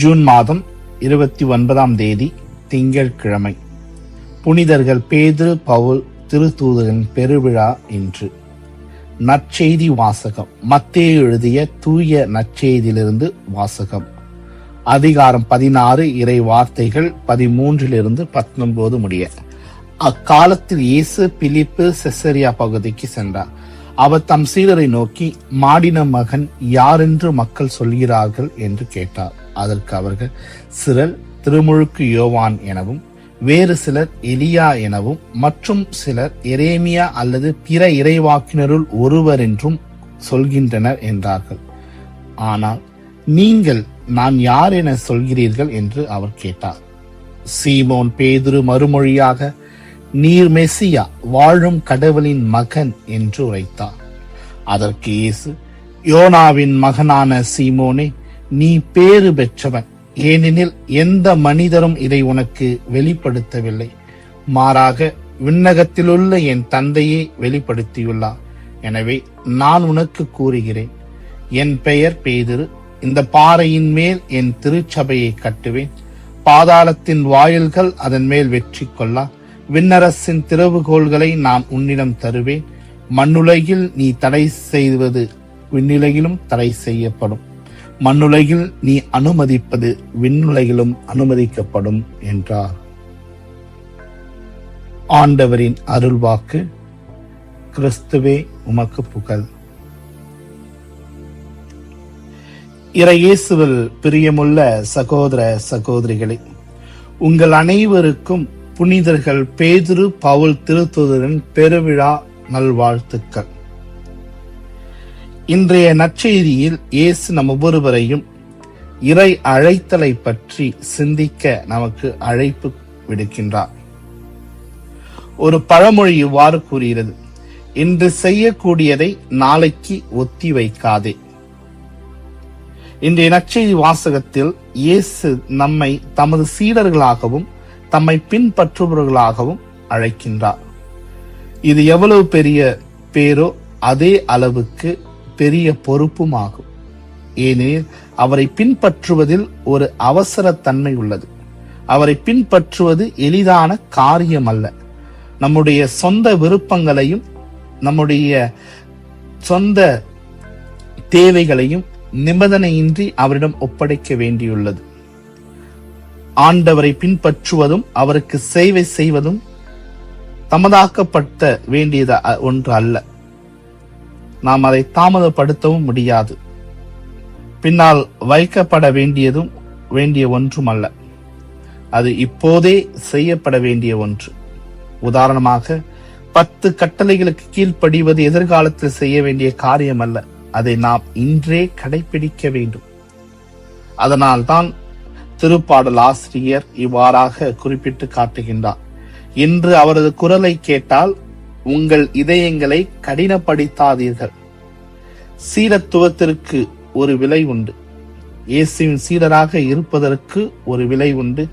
June மாதம் 29 திங்கட்கிழமை. புனிதர்கள் பேதுரு பவுல் திருத்தூதரின் பெருவிழா இன்று. நற்செய்தி வாசகம். மத்தேயு எழுதிய தூய நற்செய்தியிலிருந்து வாசகம். அதிகாரம் 16, இறை வார்த்தைகள் 13-19 முடிய. அக்காலத்தில் இயேசு பிலிப்பு செசரியா பகுதிக்கு சென்றார். அவர் தம் சீடரை நோக்கி, மானிட மகன் யாரென்று மக்கள் சொல்கிறார்கள் என்று கேட்டார். அதற்கு அவர்கள், சிலர் திருமுழுக்கு யோவான் எனவும், வேறு சிலர் எலியா எனவும், மற்றும் சிலர் எரேமியா அல்லது பிற இறைவாக்கினருள் ஒருவர் என்றும் சொல்கின்றனர் என்றார்கள். ஆனால் நீங்கள் நான் யார் என சொல்கிறீர்கள் என்று அவர் கேட்டார். சீமோன் பேதுரு மறுமொழியாக, நீர் மெசியா, வாழும் கடவுளின் மகன் என்று உரைத்தார். அதற்கு இயேசு, யோனாவின் மகனான சீமோனே, நீ பேறு பெற்றவன், ஏனெனில் எந்த மனிதரும் இதை உனக்கு வெளிப்படுத்தவில்லை, மாறாக விண்ணகத்திலுள்ள என் தந்தையே வெளிப்படுத்தியுள்ளார். எனவே நான் உனக்கு கூறுகிறேன், என் பெயர் பேதுரு, இந்த பாறையின் மேல் என் திருச்சபையை கட்டுவேன், பாதாளத்தின் வாயில்கள் அதன் மேல் வெற்றி கொள்ளா. விண்ணரசின் திறவுகோள்களை நான் உன்னிடம் தருவேன். மண்ணுலகில் நீ தடை செய்வது விண்ணுலகிலும் தடை செய்யப்படும், மண்ணுலகில் நீ அனுமதிப்பது விண்ணுலகிலும் அனுமதிக்கப்படும் என்றார். ஆண்டவரின் அருள்வாக்கு. கிறிஸ்துவே உமக்கு புகழ். இறையேசுவில் பிரியமுள்ள சகோதர சகோதரிகளே, உங்கள் அனைவருக்கும் புனிதர்கள் பேதுரு பவுல் திருத்தூதரின் பெருவிழா நல்வாழ்த்துக்கள். இன்றைய நற்செய்தியில் இயேசு நம் ஒவ்வொருவரையும் இறை அழைத்தலை பற்றி சிந்திக்க நமக்கு அழைப்பு விடுக்கின்றார். ஒரு பழமொழி இவ்வாறு கூறுகிறது, இன்று செய்யக்கூடியதை நாளைக்கு ஒத்தி வைக்காதே. இன்றைய நற்செய்தி வாசகத்தில் இயேசு நம்மை தமது சீடர்களாகவும் தம்மை பின்பற்றுபவர்களாகவும் அழைக்கின்றார். இது எவ்வளவு பெரிய பேரோ அதே அளவுக்கு பெரிய பொறுப்பும் ஆகும். ஏனெனில் அவரை பின்பற்றுவதில் ஒரு அவசர தன்மை உள்ளது. அவரை பின்பற்றுவது எளிதான காரியம் அல்ல. நம்முடைய சொந்த விருப்பங்களையும் நம்முடைய சொந்த தேவைகளையும் நிபந்தனையின்றி அவரிடம் ஒப்படைக்க வேண்டியுள்ளது. ஆண்டவரை பின்பற்றுவதும் அவருக்கு சேவை செய்வதும் தமதாக்கப்பட்ட வேண்டியது ஒன்று அல்ல. நாம் அதை தாமதப்படுத்தவும் முடியாது. பின்னால் வைக்கப்பட வேண்டிய ஒன்றும் அல்ல. அது இப்போதே செய்யப்பட வேண்டிய ஒன்று. உதாரணமாக, 10 கட்டளைகளுக்கு கீழ்ப்படிவது எதிர்காலத்தில் செய்ய வேண்டிய காரியம் அல்ல. அதை நாம் இன்றே கடைபிடிக்க வேண்டும். அதனால்தான் திருப்பாடல் ஆசிரியர் இவ்வாறாக குறிப்பிட்டு காட்டுகின்றார், இன்று அவரது குரலை கேட்டால் உங்கள் இதயங்களை கடினப்படுத்தாதீர்கள். சீடத்துவத்திற்கு ஒரு விலை உண்டு. இயேசுவின் சீடராக இருப்பதற்கு ஒரு விலை உண்டு.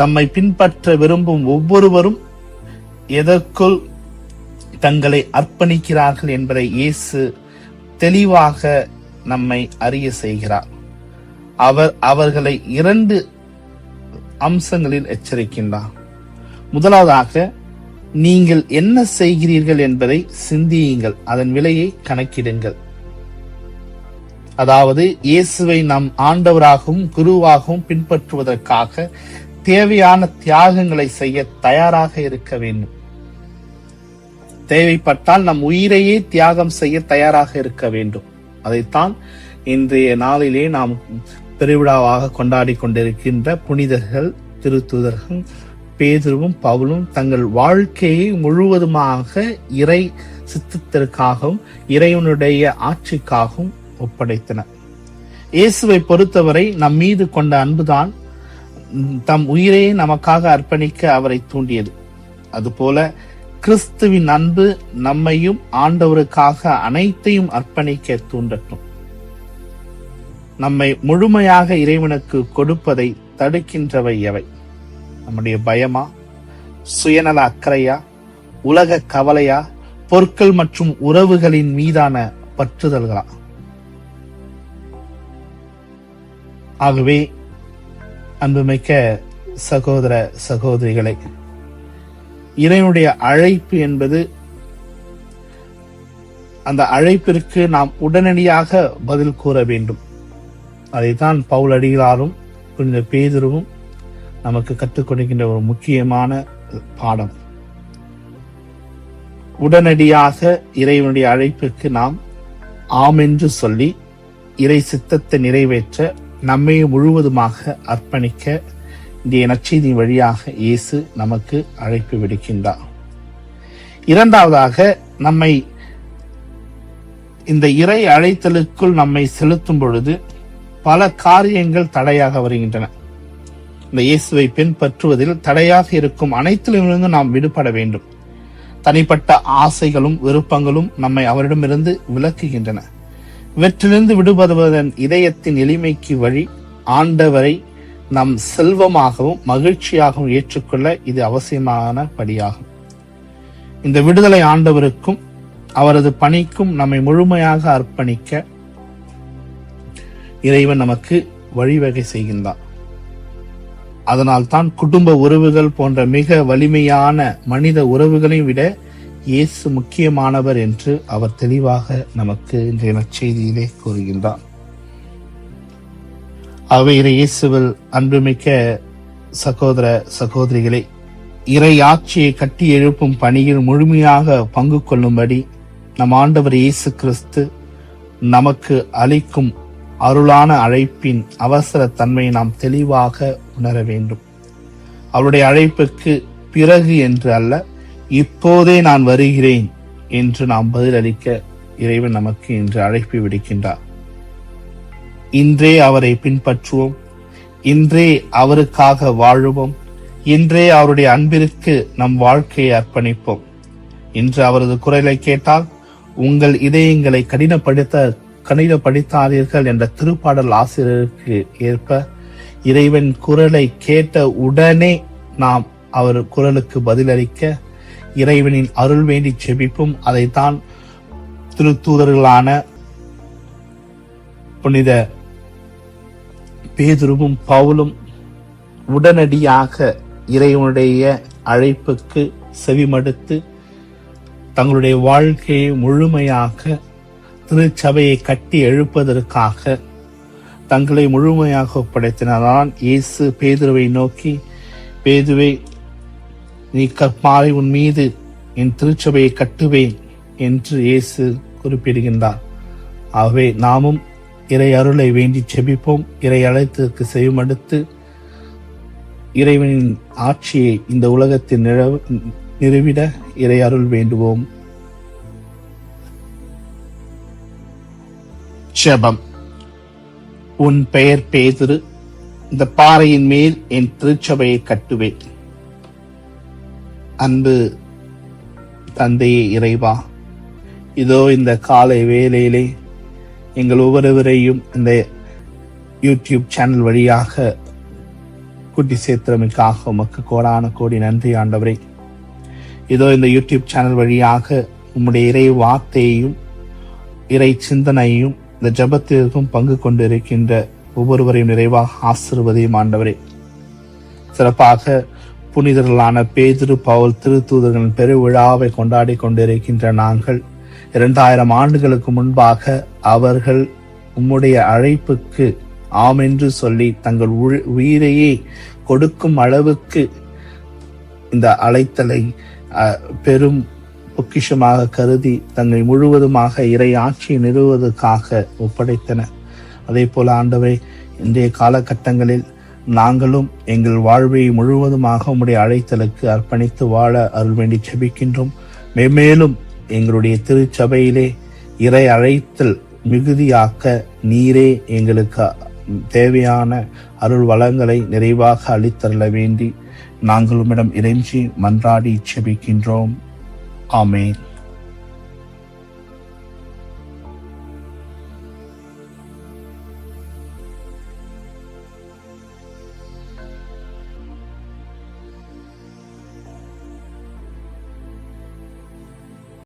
தம்மை பின்பற்ற விரும்பும் ஒவ்வொருவரும் எதற்குள் தங்களை அர்ப்பணிக்கிறார்கள் என்பதை இயேசு தெளிவாக நம்மை அறிய செய்கிறார். அவர் அவர்களை 2 அம்சங்களில் எச்சரிக்கின்றார். முதலாவதாக, நீங்கள் என்ன செய்கிறீர்கள் என்பதை சிந்தியுங்கள், அதன் விலையை கணக்கிடுங்கள். அதாவது, இயேசுவை நம் ஆண்டவராகவும் குருவாகவும் பின்பற்றுவதற்காக தேவையான தியாகங்களை செய்ய தயாராக இருக்க வேண்டும். தேவைப்பட்டால் நம் உயிரையே தியாகம் செய்ய தயாராக இருக்க வேண்டும். அதைத்தான் இன்றைய நாளிலே நாம் பெருவிழாவாக கொண்டாடி கொண்டிருக்கின்ற புனிதர்கள் திருத்தூதர்கள் பேதுருவும் பவுலும் தங்கள் வாழ்க்கையை முழுவதுமாக இறை சித்தத்திற்காகவும் இறைவனுடைய ஆட்சிக்காகவும் ஒப்படைத்தனர். இயேசுவை பொறுத்தவரை நம் மீது கொண்ட அன்புதான் தம் உயிரையே நமக்காக அர்ப்பணிக்க அவரை தூண்டியது. அதுபோல கிறிஸ்துவின் அன்பு நம்மையும் ஆண்டவருக்காக அனைத்தையும் அர்ப்பணிக்க தூண்டட்டும். நம்மை முழுமையாக இறைவனுக்கு கொடுப்பதை தடுக்கின்றவை எவை? நம்முடைய பயமா, சுயநல அக்கறையா, உலக கவலையா, பொருட்கள் மற்றும் உறவுகளின் மீதான பற்றுதல்களா? ஆகவே அன்புமிக்க சகோதர சகோதரிகளை, இறைவனுடைய அழைப்பு என்பது, அந்த அழைப்பிற்கு நாம் உடனடியாக பதில் கூற வேண்டும். அதைத்தான் பவுல் அடிகளாரும் புனித பேதுருவும் நமக்கு கற்றுக் கொடுக்கின்ற ஒரு முக்கியமான பாடம். உடனடியாக இறைவனுடைய அழைப்புக்கு நாம் ஆம் என்று சொல்லி இறை சித்தத்தை நிறைவேற்ற நம்மை முழுவதுமாக அர்ப்பணிக்க இந்த நற்செய்தி வழியாக இயேசு நமக்கு அழைப்பு விடுக்கின்றார். இரண்டாவதாக, நம்மை இந்த இறை அழைத்தலுக்குள் நம்மை செலுத்தும் பொழுது பல காரியங்கள் தடையாக வருகின்றன. இந்த இயேசுவை பின்பற்றுவதில் தடையாக இருக்கும் அனைத்திலிருந்து நாம் விடுபட வேண்டும். தனிப்பட்ட ஆசைகளும் விருப்பங்களும் நம்மை அவரிடமிருந்து விலக்குகின்றன. இவற்றிலிருந்து விடுபடுவதன் இதயத்தின் எளிமைக்கு வழி ஆண்டவரை நம் செல்வமாகவும் மகிழ்ச்சியாகவும் ஏற்றுக்கொள்ள இது அவசியமான படியாகும். இந்த விடுதலை ஆண்டவருக்கும் அவரது பணிக்கும் நம்மை முழுமையாக அர்ப்பணிக்க இறைவன் நமக்கு வழிவகை செய்கின்றார். அதனால் தான் குடும்ப உறவுகள் போன்ற மிக வலிமையான மனித உறவுகளை விட இயேசு முக்கியமானவர் என்று அவர் தெளிவாக நமக்கு இன்றைய நற்செய்தியிலே கூறுகின்றார். ஆகவே இயேசுவில் அன்புமிக்க சகோதர சகோதரிகளை, இறை ஆட்சியை கட்டி எழுப்பும் பணியில் முழுமையாக பங்கு கொள்ளும்படி நம் ஆண்டவர் இயேசு கிறிஸ்து நமக்கு அளிக்கும் அருளான அழைப்பின் அவசர தன்மையை நாம் தெளிவாக உணர வேண்டும். அவருடைய அழைப்புக்கு பிறகு என்று அல்ல, இப்போதே நான் வருகிறேன் என்று நாம் பதிலளிக்க இறைவன் நமக்கு இன்று அழைப்பு விடுக்கின்றார். இன்றே அவரை பின்பற்றுவோம், இன்றே அவருக்காக வாழுவோம், இன்றே அவருடைய அன்பிற்கு நம் வாழ்க்கையை அர்ப்பணிப்போம். இன்று அவரது குரலை கேட்டால் உங்கள் இதயங்களை கடினப்படுத்தாதீர்கள் என்ற திருப்பாடல் ஆசிரியருக்கு ஏற்ப இறைவன் குரலை கேட்ட உடனே நாம் அவர் குரலுக்கு பதிலளிக்க இறைவனின் அருள் வேண்டி செபிப்போம். அதைத்தான் திருத்தூதர்களான புனித பேதுருவும் பவுலும் உடனடியாக இறைவனுடைய அழைப்புக்கு செவிமடுத்து தங்களுடைய வாழ்க்கையை முழுமையாக திருச்சபையை கட்டி எழுப்பதற்காக தங்களை முழுமையாக ஒப்படைத்தினார். இயேசு பேதுருவை நோக்கி, பேதுவே, நீ கற்பாறை உன் மீது என் திருச்சபையை கட்டுவேன் என்று இயேசு குறிப்பிடுகின்றார். ஆகவே நாமும் இறை அருளை வேண்டி செபிப்போம். இறை அழைத்ததற்கு செவிமடுத்து இறைவனின் ஆட்சியை இந்த உலகத்தில் நிறுவிட இறை அருள் வேண்டுவோம். ஜெபம். உன் பெயர் பேதுரு, இந்த பாறையின் மேல் என் திருச்சபையை கட்டுவேன். அன்பு தந்தையே இறைவா, இதோ இந்த காலை வேளையிலே எங்கள் ஒவ்வொருவரையும் இந்த யூடியூப் சேனல் வழியாக கூட்டி சேர்த்தமைக்காக உமக்கு கோடான கோடி நன்றி ஆண்டவரே. இதோ இந்த யூடியூப் சேனல் வழியாக உம்முடைய இறை வார்த்தையையும் இறை சிந்தனையும் இந்த ஜபத்திற்கும் பங்கு கொண்டு இருக்கின்ற ஒவ்வொருவரையும் நிறைவாக ஆசீர்வதியும் ஆண்டவரே. சிறப்பாக புனிதர்களான பேதுரு பவுல் திருத்தூதர்களின் பெருவிழாவை கொண்டாடி கொண்டிருக்கின்ற நாங்கள் 2000 ஆண்டுகளுக்கு முன்பாக அவர்கள் உம்முடைய அழைப்புக்கு ஆம் என்று சொல்லி தங்கள் உயிரையே கொடுக்கும் அளவுக்கு இந்த அழைத்தலை பெரும் பொக்கிஷமாக கருதி தங்களை முழுவதுமாக இறை ஆட்சியை நிறுவுவதற்காக ஒப்படைத்தனர். அதே போல ஆண்டவரே, இன்றைய காலகட்டங்களில் நாங்களும் எங்கள் வாழ்வை முழுவதுமாக உம்முடைய அழைத்தலுக்கு அர்ப்பணித்து வாழ அருள் வேண்டி செபிக்கின்றோம். மேலும் எங்களுடைய திருச்சபையிலே இறை அழைத்தல் மிகுதியாக்க நீரே எங்களுக்கு தேவையான அருள் வளங்களை நிறைவாக அளித்தருள வேண்டி நாங்கள் உம்மிடம் இறைஞ்சி மன்றாடி செபிக்கின்றோம். ஆமென்.